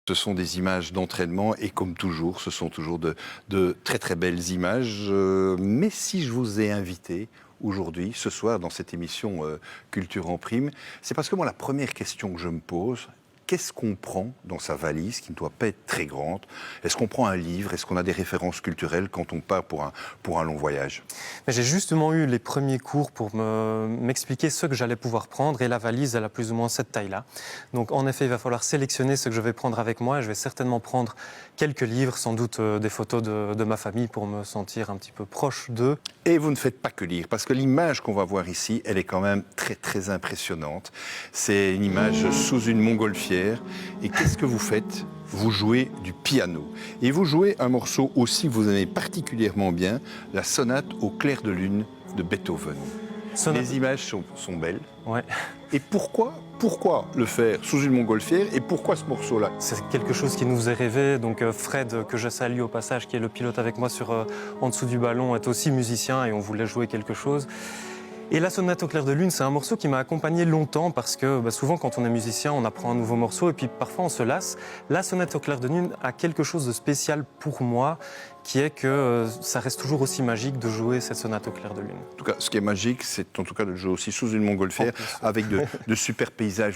Ce sont des images d'entraînement et comme toujours, ce sont toujours de très très belles images. Mais si je vous ai invité aujourd'hui, ce soir, dans cette émission Culture en prime, c'est parce que moi, la première question que je me pose, qu'est-ce qu'on prend dans sa valise, qui ne doit pas être très grande? Est-ce qu'on prend un livre? Est-ce qu'on a des références culturelles quand on part pour un long voyage? J'ai justement eu les premiers cours pour m'expliquer ce que j'allais pouvoir prendre et la valise, elle a plus ou moins cette taille-là. Donc en effet, il va falloir sélectionner ce que je vais prendre avec moi. Je vais certainement prendre quelques livres, sans doute des photos de ma famille pour me sentir un petit peu proche d'eux. Et vous ne faites pas que lire, parce que l'image qu'on va voir ici, elle est quand même très très impressionnante. C'est une image sous une montgolfière. Et qu'est-ce que vous faites? Vous jouez du piano. Et vous jouez un morceau aussi que vous aimez particulièrement bien, la sonate au clair de lune de Beethoven. Les images sont belles. Ouais. Et pourquoi le faire sous une montgolfière et pourquoi ce morceau-là? C'est quelque chose qui nous faisait rêver. Donc Fred, que je salue au passage, qui est le pilote avec moi en dessous du ballon, est aussi musicien et on voulait jouer quelque chose. Et la sonate au clair de lune, c'est un morceau qui m'a accompagné longtemps parce que souvent quand on est musicien, on apprend un nouveau morceau et puis parfois on se lasse. La sonate au clair de lune a quelque chose de spécial pour moi, qui est que ça reste toujours aussi magique de jouer cette sonate au clair de lune. En tout cas, ce qui est magique, c'est en tout cas de jouer aussi sous une montgolfière avec de super paysages.